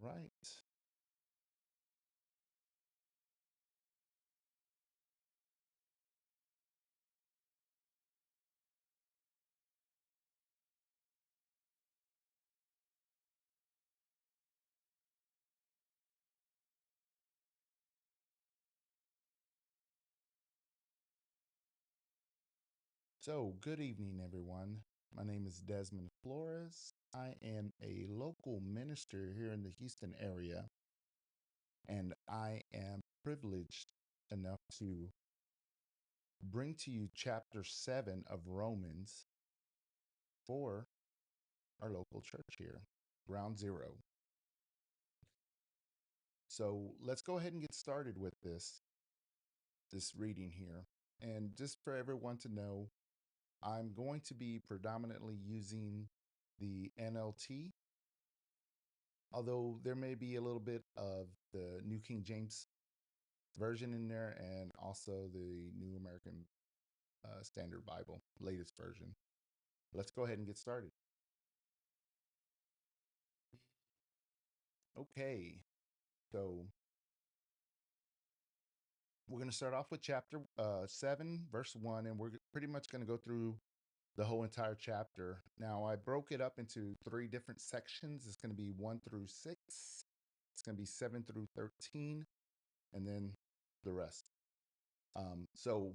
Right. So, good evening, everyone. My name is Desmond Flores. I am a local minister here in the Houston area, and I am privileged enough to bring to you chapter 7 of Romans for our local church here, Ground Zero. So, let's go ahead and get started with this reading here. And just for everyone to know, I'm going to be predominantly using the NLT, although there may be a little bit of the New King James Version in there and also the New American Standard Bible, latest version. Let's go ahead and get started. Okay, so we're going to start off with chapter 7, verse 1, and we're pretty much going to go through the whole entire chapter. Now, I broke it up into three different sections. It's going to be 1 through 6, it's going to be 7 through 13, and then the rest. So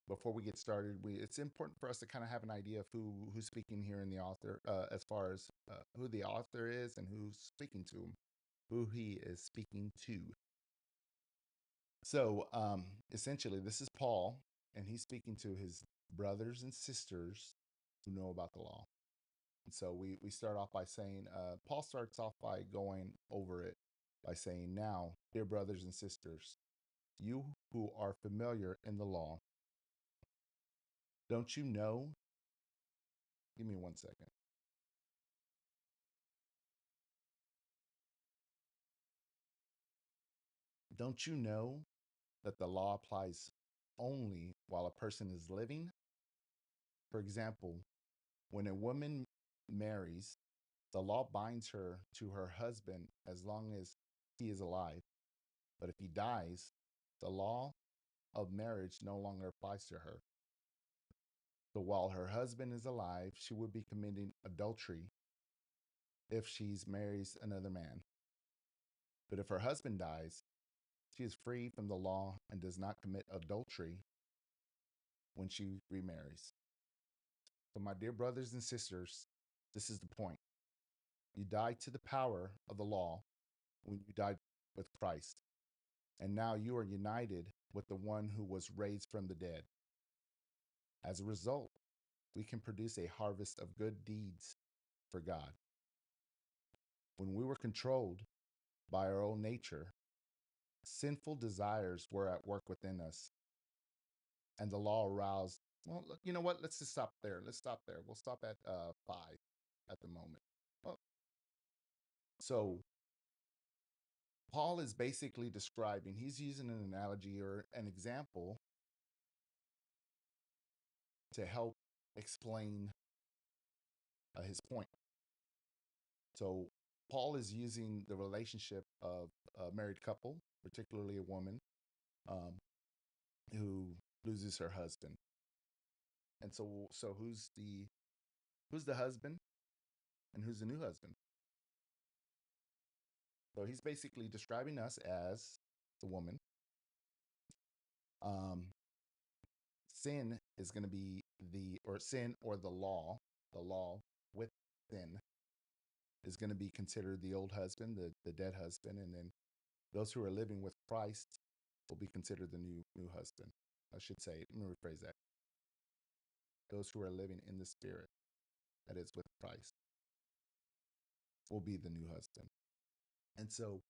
before we get started, it's important for us to kind of have an idea of who's speaking here in the author, as far as who the author is and who's speaking to him, who he is speaking to. So essentially, this is Paul, and he's speaking to his brothers and sisters who know about the law. And so we start off by saying, Paul starts off by going over it by saying, "Now, dear brothers and sisters, you who are familiar in the law, don't you know?" Give me 1 second. Don't you know that the law applies only while a person is living? For example, when a woman marries, the law binds her to her husband as long as he is alive. But if he dies, the law of marriage no longer applies to her. So while her husband is alive, she would be committing adultery if she marries another man. But if her husband dies, she is free from the law and does not commit adultery when she remarries. So, my dear brothers and sisters, this is the point. You died to the power of the law when you died with Christ, and now you are united with the one who was raised from the dead. As a result, we can produce a harvest of good deeds for God. When we were controlled by our own nature, sinful desires were at work within us, and the law aroused. Well, you know what? Let's just stop there. Let's stop there. We'll stop at 5 at the moment. Well, so Paul is basically describing, he's using an analogy or an example to help explain his point. So Paul is using the relationship of a married couple, particularly a woman um, who loses her husband. And so who's the husband and who's the new husband? So he's basically describing us as the woman. Um, sin is going to be or sin or the law with sin is going to be considered the old husband, the dead husband, and then those who are living with Christ will be considered the new husband. I should say, let me rephrase that. Those who are living in the spirit, that is with Christ, will be the new husband. And so,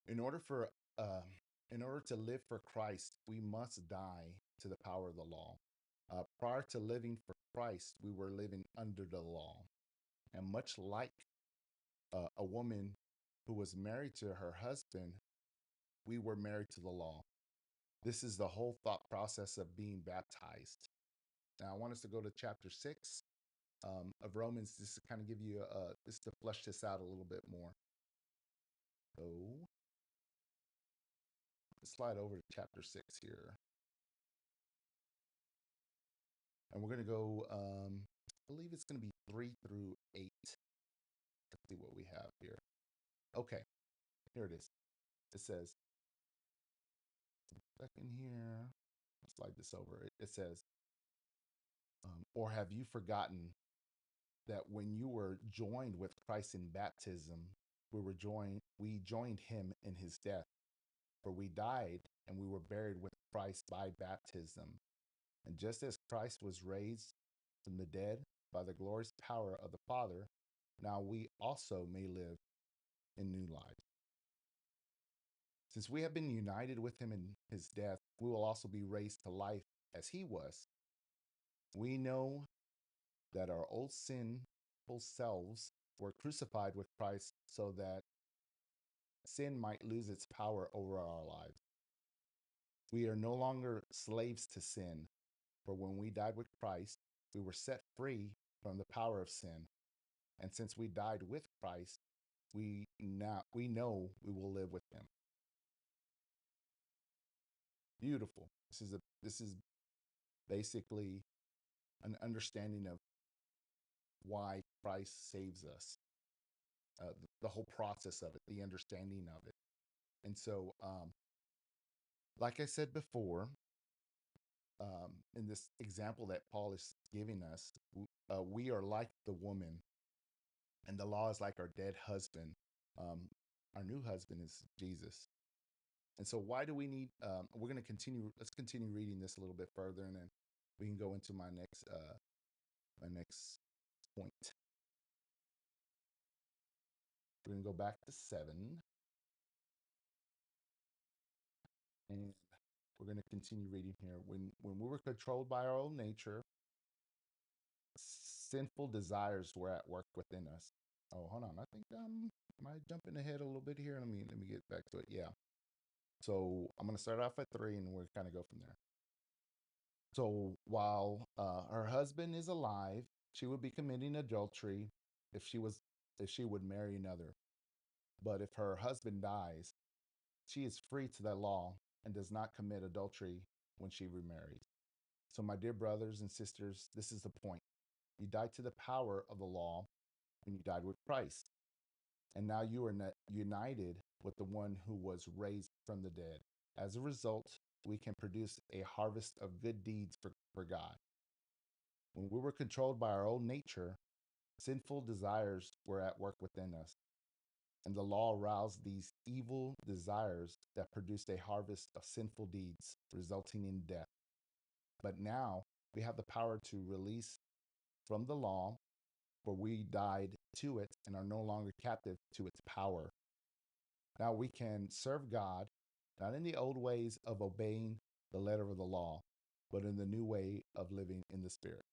in order for uh, in order to live for Christ, we must die to the power of the law. Prior to living for Christ, we were living under the law, and much like a woman who was married to her husband, we were married to the law. This is the whole thought process of being baptized. Now, I want us to go to chapter 6 of Romans, just to kind of give you this to flesh this out a little bit more. So let's slide over to chapter 6 here. And we're going to go, I believe it's going to be 3 through 8. Let's see what we have here. Okay, here it is. It says, second here, let's slide this over. It says, or have you forgotten that when you were joined with Christ in baptism, we joined him in his death. For we died and we were buried with Christ by baptism. And just as Christ was raised from the dead by the glorious power of the Father, now we also may live in new life. Since we have been united with him in his death, we will also be raised to life as he was. We know that our old sinful selves were crucified with Christ so that sin might lose its power over our lives. We are no longer slaves to sin, for when we died with Christ, we were set free from the power of sin. And since we died with Christ, we know we will live with him. Beautiful. This is basically an understanding of why Christ saves us, the whole process of it, the understanding of it. And so, like I said before, in this example that Paul is giving us, we are like the woman, and the law is like our dead husband. Our new husband is Jesus. And so, why do we need? We're going to continue. Let's continue reading this a little bit further, and then we can go into my next point. We're going to go back to 7, and we're going to continue reading here. When we were controlled by our own nature, sinful desires were at work within us. Oh, hold on. I think am I jumping ahead a little bit here? Let me get back to it. Yeah. So I'm going to start off at 3, and we'll kind of go from there. So while her husband is alive, she would be committing adultery if she would marry another. But if her husband dies, she is free to that law and does not commit adultery when she remarries. So my dear brothers and sisters, this is the point. You died to the power of the law when you died with Christ. And now you are united with the one who was raised from the dead. As a result, we can produce a harvest of good deeds for God. When we were controlled by our own nature, sinful desires were at work within us. And the law aroused these evil desires that produced a harvest of sinful deeds, resulting in death. But now we have the power to release from the law, for we died to it and are no longer captive to its power. Now we can serve God, not in the old ways of obeying the letter of the law, but in the new way of living in the Spirit.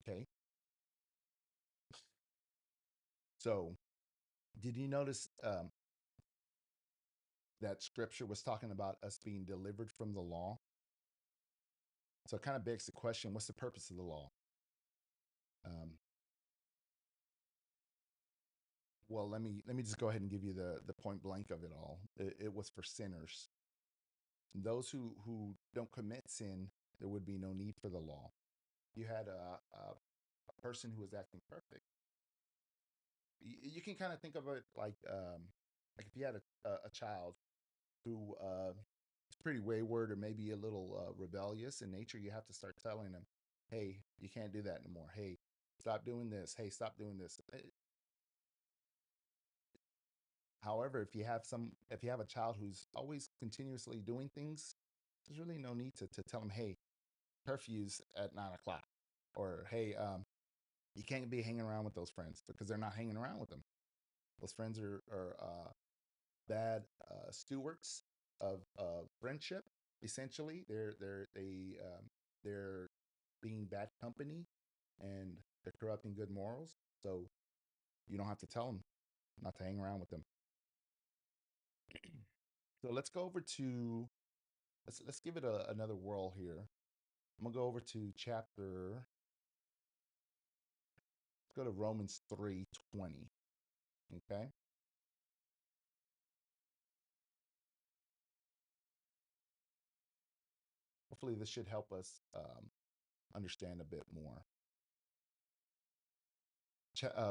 Okay. So, did you notice that scripture was talking about us being delivered from the law? So it kind of begs the question, what's the purpose of the law? Um, well, let me just go ahead and give you the point blank of it all. It was for sinners. And those who don't commit sin, there would be no need for the law. You had a person who was acting perfect. You can kind of think of it like if you had a child who is pretty wayward or maybe a little rebellious in nature, you have to start telling them, hey, you can't do that anymore. Hey, stop doing this. Hey, stop doing this. However, if you have a child who's always continuously doing things, there's really no need to tell them, hey, curfew's at 9 o'clock, or hey, you can't be hanging around with those friends, because they're not hanging around with them. Those friends are bad stewards of friendship. Essentially, they're being bad company, and they're corrupting good morals. So you don't have to tell them not to hang around with them. So let's go over to let's give it another whirl here. I'm going to go over to let's go to Romans 3:20. Okay. Hopefully, this should help us understand a bit more.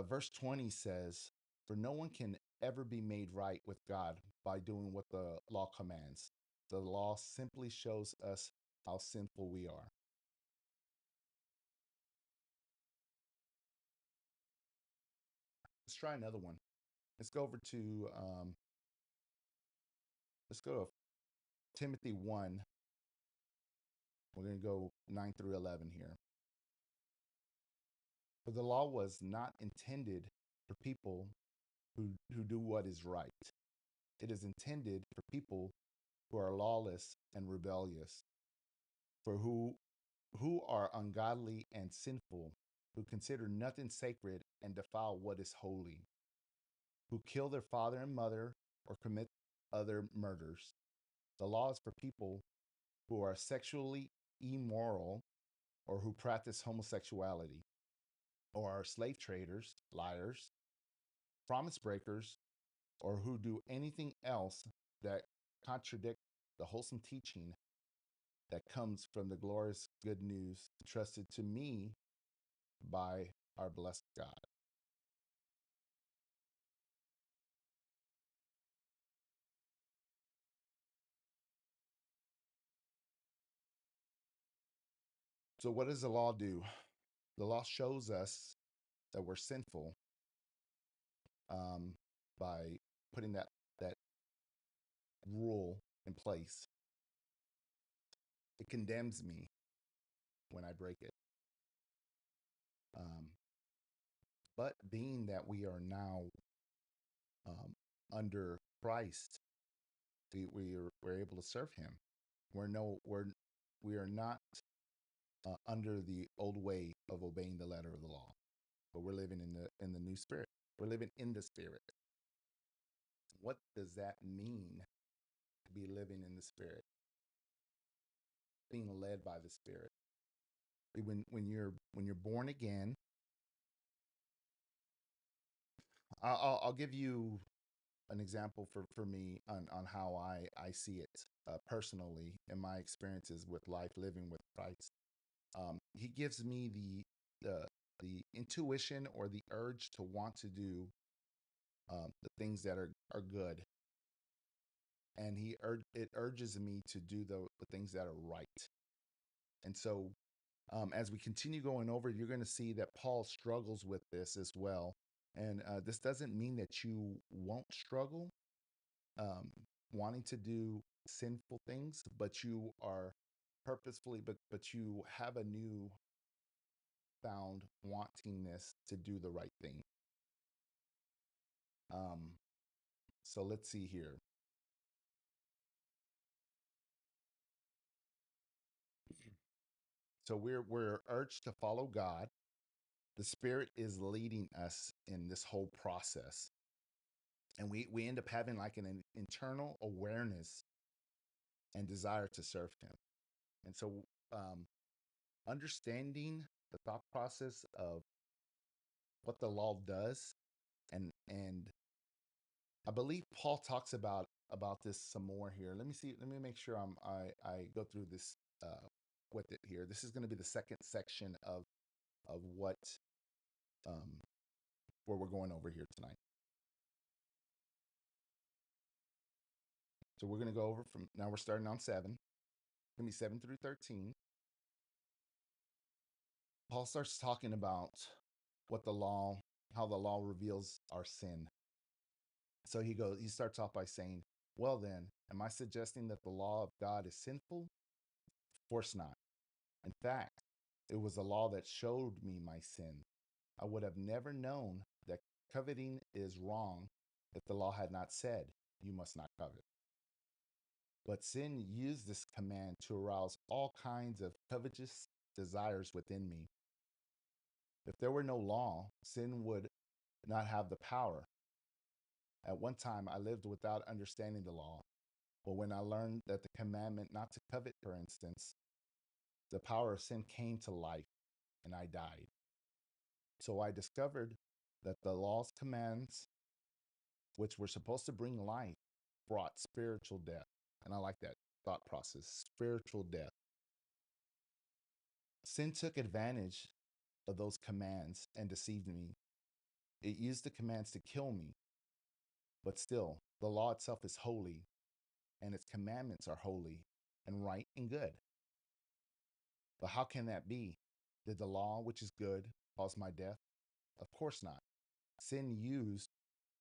Verse 20 says, "For no one can ever be made right with God by doing what the law commands. The law simply shows us how sinful we are." Let's try another one. Let's go over to let's go to Timothy 1. We're going to go 9 through 11 here. "For the law was not intended for people who do what is right. It is intended for people who are lawless and rebellious, for who are ungodly and sinful, who consider nothing sacred and defile what is holy, who kill their father and mother or commit other murders. The law is for people who are sexually immoral or who practice homosexuality, or are slave traders, liars, promise breakers, or who do anything else that contradict the wholesome teaching that comes from the glorious good news entrusted to me by our blessed God." So, what does the law do? The law shows us that we're sinful um, by putting that rule in place. It condemns me when I break it. Um, but being that we are now under Christ, we're able to serve Him. We are not under the old way of obeying the letter of the law, but we're living in the new spirit. We're living in the spirit. What does that mean to be living in the spirit? Being led by the spirit. When you're born again, I'll give you an example for me on how I see it personally in my experiences with life living with Christ. He gives me the intuition or the urge to want to do the things that are good, and it urges me to do the things that are right. And so, as we continue going over, you're going to see that Paul struggles with this as well. And this doesn't mean that you won't struggle um, wanting to do sinful things, but you are purposefully, but you have a new found wantingness to do the right thing. Um, so let's see here. So we're urged to follow God. The Spirit is leading us in this whole process, and we end up having like an internal awareness and desire to serve Him. And so, um, understanding the thought process of what the law does, and I believe Paul talks about this some more here. Let me see. Let me make sure I go through this with it here. This is going to be the second section of what um, where we're going over here tonight. So we're going to go over from now. We're starting on 7. It's going to be 7 through 13. Paul starts talking about what the law, how the law reveals our sin. So he starts off by saying, "Well then, am I suggesting that the law of God is sinful? Of course not. In fact, it was the law that showed me my sin. I would have never known that coveting is wrong if the law had not said, 'You must not covet.' But sin used this command to arouse all kinds of covetous desires within me. If there were no law, sin would not have the power. At one time, I lived without understanding the law, but when I learned that the commandment not to covet, for instance, the power of sin came to life and I died. So I discovered that the law's commands, which were supposed to bring life, brought spiritual death. And I like that thought process, spiritual death. Sin took advantage of those commands and deceived me. It used the commands to kill me, but still, the law itself is holy, and its commandments are holy and right and good. But how can that be? Did the law, which is good, cause my death? Of course not. Sin used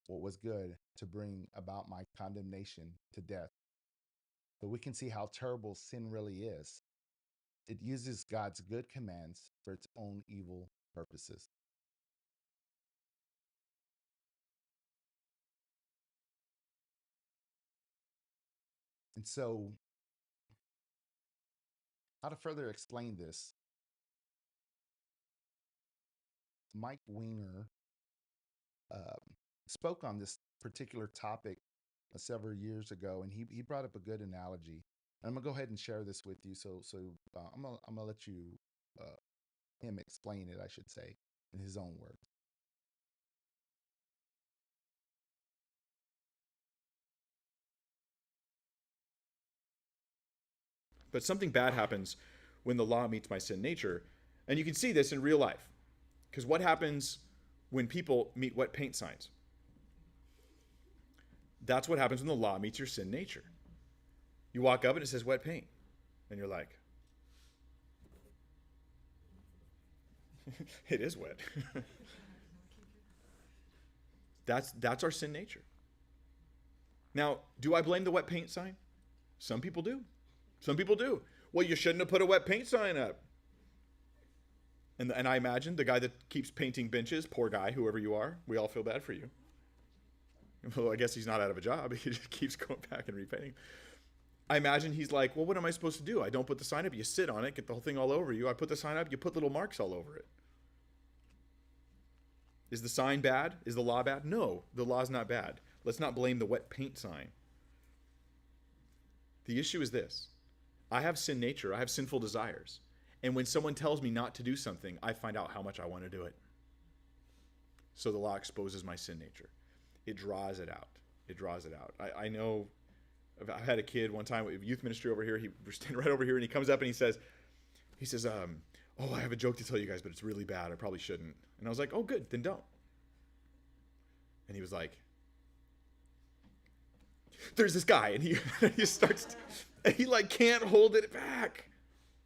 what was good to bring about my condemnation to death. But we can see how terrible sin really is. It uses God's good commands for its own evil purposes. And so, how to further explain this, Mike Winger spoke on this particular topic several years ago, and he brought up a good analogy. And I'm gonna go ahead and share this with you. I'm gonna let you uh, him explain it, I should say, in his own words. But something bad happens when the law meets my sin nature. And you can see this in real life. Because what happens when people meet wet paint signs? That's what happens when the law meets your sin nature. You walk up and it says wet paint. And you're like, it is wet. That's our sin nature. Now, do I blame the wet paint sign? Some people do. Some people do. Well, you shouldn't have put a wet paint sign up. And I imagine the guy that keeps painting benches, poor guy, whoever you are, we all feel bad for you. Well, I guess he's not out of a job. He just keeps going back and repainting. I imagine he's like, well, what am I supposed to do? I don't put the sign up. You sit on it, get the whole thing all over you. I put the sign up. You put little marks all over it. Is the sign bad? Is the law bad? No, the law's not bad. Let's not blame the wet paint sign. The issue is this. I have sin nature. I have sinful desires. And when someone tells me not to do something, I find out how much I want to do it. So the law exposes my sin nature. It draws it out. It draws it out. I know I had a kid one time with youth ministry over here. He was standing right over here, and he comes up and he says, oh, I have a joke to tell you guys, but it's really bad. I probably shouldn't. And I was like, oh, good, then don't. And he was like, there's this guy, and he starts, and he like can't hold it back.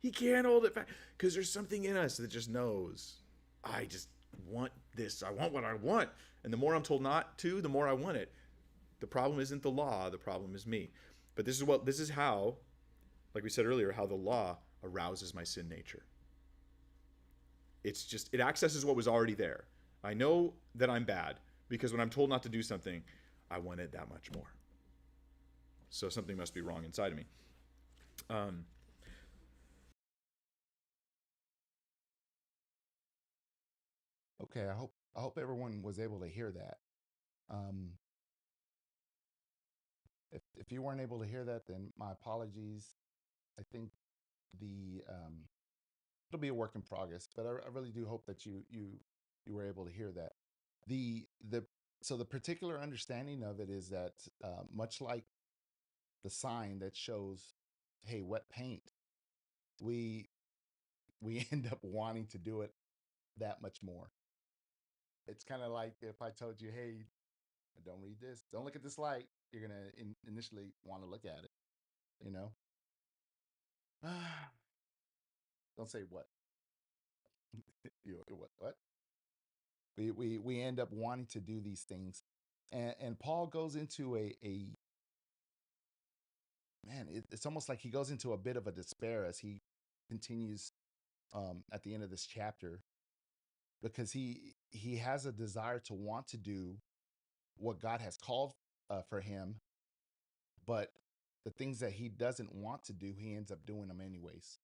He can't hold it back because there's something in us that just knows, I just want this. I want what I want. And the more I'm told not to, the more I want it. The problem isn't the law. The problem is me. But this is how, like we said earlier, how the law arouses my sin nature. It accesses what was already there. I know that I'm bad because when I'm told not to do something, I want it that much more. So something must be wrong inside of me. Um, Okay, I hope everyone was able to hear that. Um, if you weren't able to hear that, then my apologies. I think the it'll be a work in progress, but I really do hope that you were able to hear that. The so the particular understanding of it is that much like the sign that shows, hey, wet paint, we we end up wanting to do it that much more. It's kind of like if I told you, hey, don't read this, don't look at this light, you're gonna initially want to look at it, you know. Don't say what. What? We end up wanting to do these things, and Paul goes into a man. It's almost like he goes into a bit of a despair as he continues at the end of this chapter, because he has a desire to want to do what God has called for him, but the things that he doesn't want to do, he ends up doing them anyways.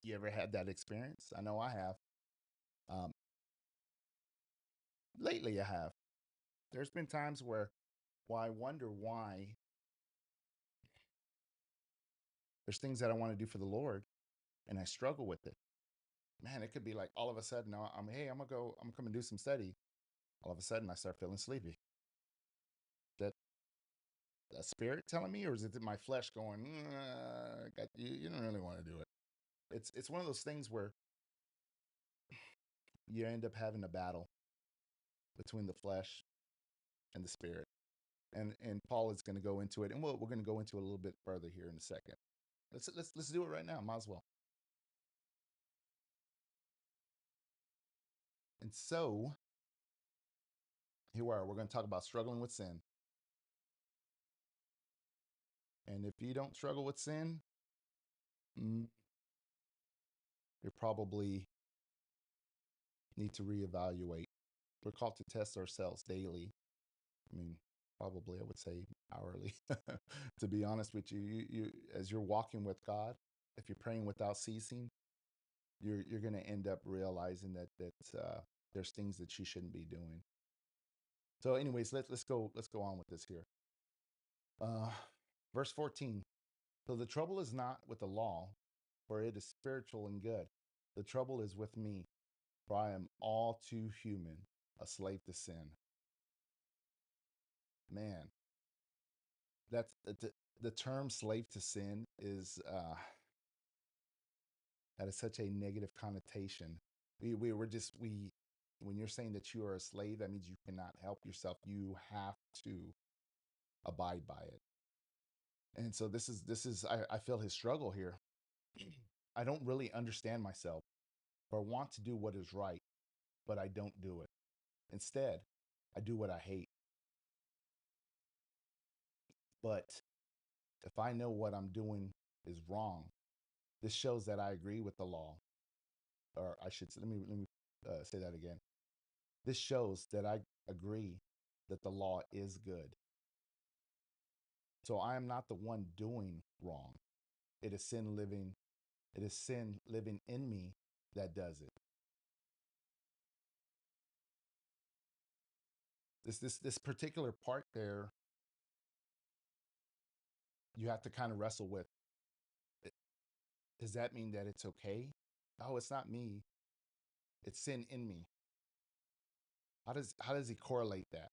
You ever had that experience? I know I have. Um, Lately, I have. There's been times where I wonder why There's things that I want to do for the Lord and I struggle with it. Man, it could be like all of a sudden hey, I'm gonna come and do some study. All of a sudden I start feeling sleepy. That a spirit telling me, or is it my flesh going, you don't really want to do it. It's one of those things where you end up having a battle between the flesh and the spirit. And Paul is going to go into it, and we're going to go into it a little bit further here in a second. Let's do it right now. Might as well. And so here we are. We're going to talk about struggling with sin. And if you don't struggle with sin, you probably need to reevaluate. We're called to test ourselves daily. I mean, probably I would say hourly. To be honest with you, you as you're walking with God, if you're praying without ceasing, you're going to end up realizing that there's things that you shouldn't be doing. So, anyways, let's go on with this here. Verse 14. So the trouble is not with the law, for it is spiritual and good. The trouble is with me, for I am all too human, a slave to sin. Man, that's the term slave to sin is that is such a negative connotation. When you're saying that you are a slave, that means you cannot help yourself. You have to abide by it. And so this is I feel his struggle here. I don't really understand myself, or want to do what is right, but I don't do it. Instead, I do what I hate. But if I know what I'm doing is wrong, this shows that I agree with the law. Or I should let me say that again. This shows that I agree that the law is good. So I am not the one doing wrong. It is sin living. It is sin living in me that does it. This particular part there, you have to kind of wrestle with. Does that mean that it's okay? Oh, it's not me. It's sin in me. How does he correlate that?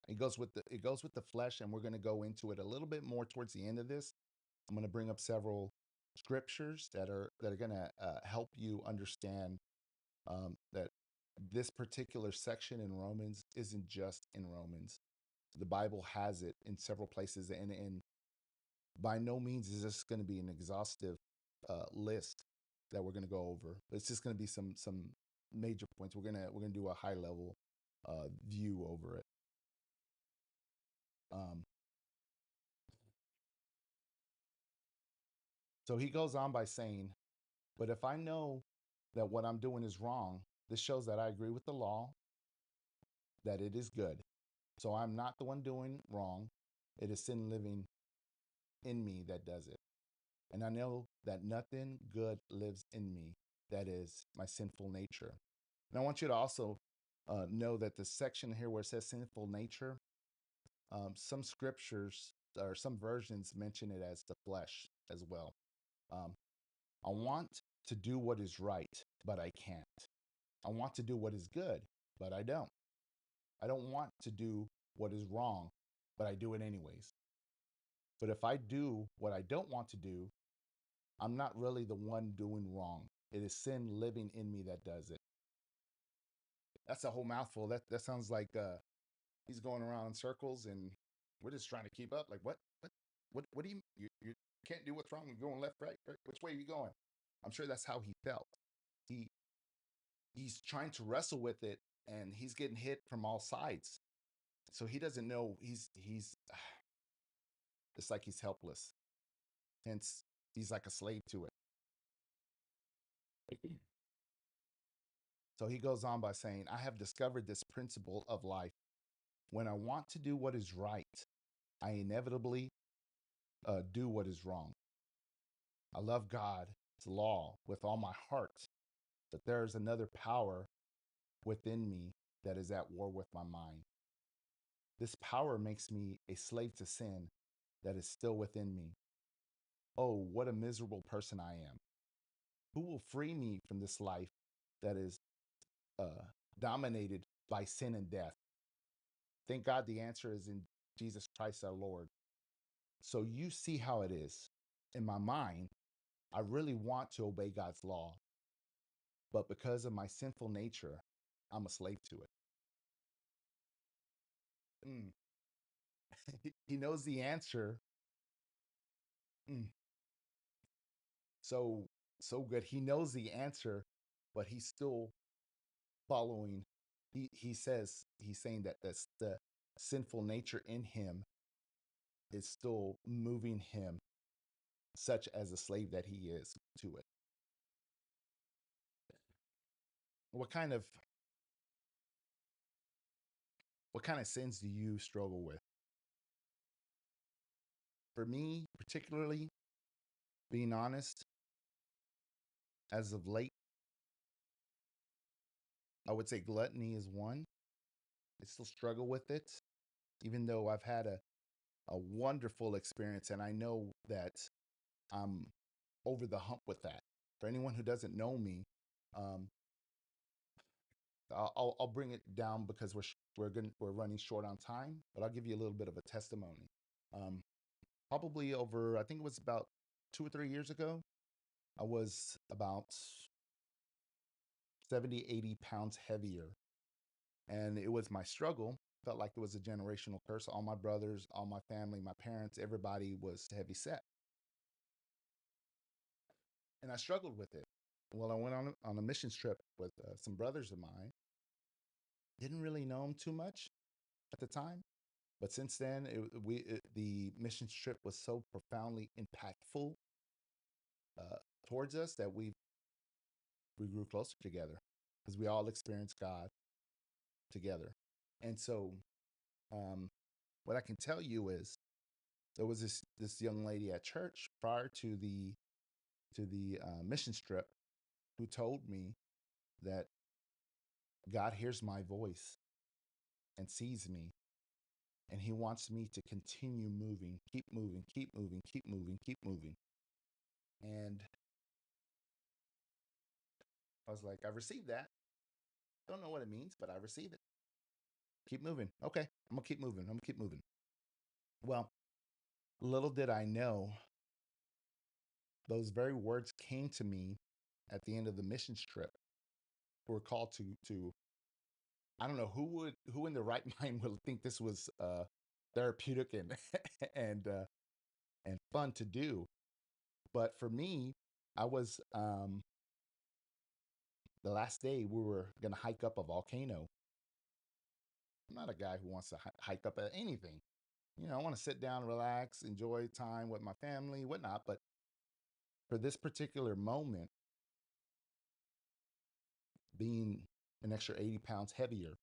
It goes with the flesh, and we're going to go into it a little bit more towards the end of this. I'm going to bring up several scriptures that are going to help you understand that this particular section in Romans isn't just in Romans. The Bible has it in several places, and by no means is this going to be an exhaustive list that we're going to go over. It's just going to be some major points. We're gonna do a high level view over it. So he goes on by saying, but if I know that what I'm doing is wrong, this shows that I agree with the law, that it is good. So I'm not the one doing wrong. It is sin living in me that does it. And I know that nothing good lives in me, that is my sinful nature. And I want you to also know that the section here where it says sinful nature, some scriptures or some versions mention it as the flesh as well. I want to do what is right, but I can't. I want to do what is good, but I don't. I don't want to do what is wrong, but I do it anyways. But if I do what I don't want to do, I'm not really the one doing wrong. It is sin living in me that does it. That's a whole mouthful. That sounds like he's going around in circles, and we're just trying to keep up. Like what do you can't do what's wrong? You're going left, right, right. Which way are you going? I'm sure that's how he felt. He he's trying to wrestle with it, and he's getting hit from all sides. So he doesn't know he's it's like he's helpless. Hence, he's like a slave to it. So he goes on by saying, I have discovered this principle of life. When I want to do what is right, I inevitably do what is wrong. I love God's law with all my heart, but there is another power within me that is at war with my mind. This power makes me a slave to sin that is still within me. Oh, what a miserable person I am. Who will free me from this life that is uh, dominated by sin and death? Thank God the answer is in Jesus Christ our Lord. So you see how it is. In my mind, I really want to obey God's law, but because of my sinful nature, I'm a slave to it. Mm. He knows the answer. Mm. So so good. He knows the answer, but he's still following. He says he's saying that that's the sinful nature in him is still moving him, such as a slave that he is to it. What kind of what kind of sins do you struggle with? For me, particularly, being honest, as of late, I would say gluttony is one. I still struggle with it, even though I've had a wonderful experience and I know that I'm over the hump with that. For anyone who doesn't know me, um, I'll bring it down because we're running short on time, but I'll give you a little bit of a testimony. Um, Probably over, I think it was about 2 or 3 years ago, I was about 70, 80 pounds heavier. And it was my struggle. Felt like it was a generational curse. All my brothers, all my family, my parents, everybody was heavy set. And I struggled with it. Well, I went on a missions trip with some brothers of mine. Didn't really know them too much at the time. But since then, the missions trip was so profoundly impactful uh, towards us that we grew closer together because we all experienced God together. And so, um, what I can tell you is there was this young lady at church prior to the mission trip who told me that God hears my voice and sees me, and He wants me to continue moving, keep moving, keep moving, keep moving, keep moving. And I was like, I received that. Don't know what it means, but I receive it. Keep moving. Okay, I'm gonna keep moving. I'm gonna keep moving. Well, little did I know, those very words came to me at the end of the missions trip. We were called to I don't know who in the right mind would think this was therapeutic and and uh, and fun to do. But for me, I was the last day we were gonna hike up a volcano. I'm not a guy who wants to hike up at anything. You know, I want to sit down, relax, enjoy time with my family, whatnot. But for this particular moment, being an extra 80 pounds heavier,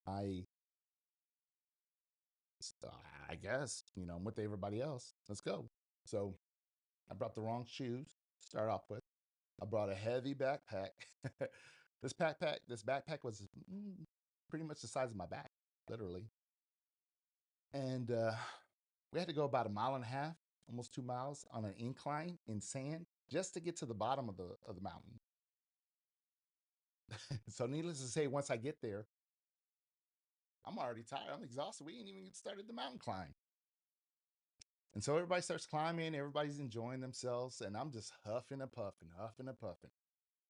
I I guess, I'm with everybody else. Let's go. So I brought the wrong shoes to start off with. I brought a heavy backpack. This backpack was pretty much the size of my back, literally. And we had to go about a mile and a half, almost 2 miles, on an incline in sand just to get to the bottom of the mountain. So needless to say, once I get there, I'm already tired. I'm exhausted. We ain't even started the mountain climb. And so everybody starts climbing, everybody's enjoying themselves, and I'm just huffing and puffing, huffing and puffing.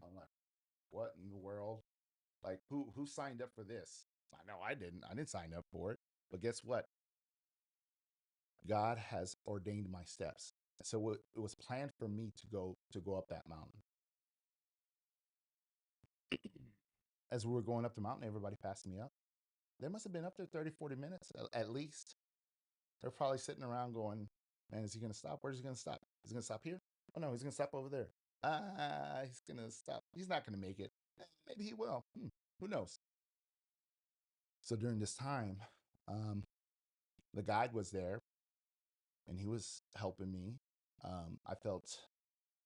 I'm like, what in the world? Like, who signed up for this? I know I didn't. I didn't sign up for it. But guess what? God has ordained my steps. So it was planned for me to go up that mountain. As we were going up the mountain, everybody passed me up. They must have been up there 30, 40 minutes at least. They're probably sitting around going, man, is he going to stop? Where's he going to stop? Is he going to stop here? Oh, no, he's going to stop over there. He's going to stop. He's not going to make it. Maybe he will. Who knows? So during this time, um, the guide was there and he was helping me. I felt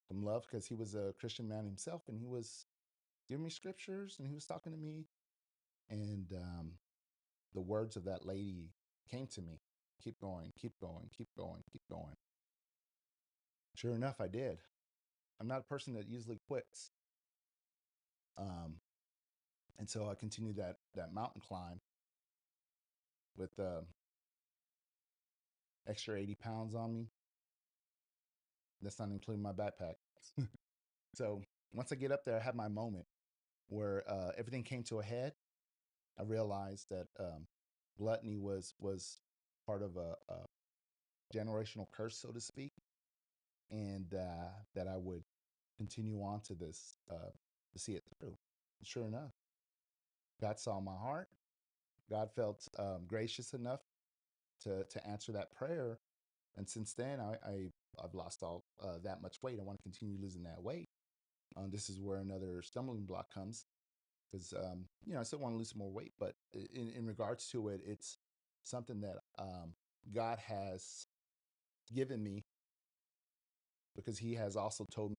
some love because he was a Christian man himself and he was giving me scriptures and he was talking to me. And the words of that lady came to me. Keep going, keep going, keep going, keep going. Sure enough, I did. I'm not a person that usually quits. Um, and so I continued that mountain climb with extra 80 pounds on me. That's not including my backpack. So once I get up there, I have my moment where everything came to a head. I realized that gluttony was part of a generational curse, so to speak, and that I would continue on to this to see it through. Sure enough, God saw my heart. God felt gracious enough to answer that prayer, and since then I've lost all that much weight. I want to continue losing that weight. This is where another stumbling block comes because I still want to lose some more weight, but in regards to it, it's something that God has given me because He has also told me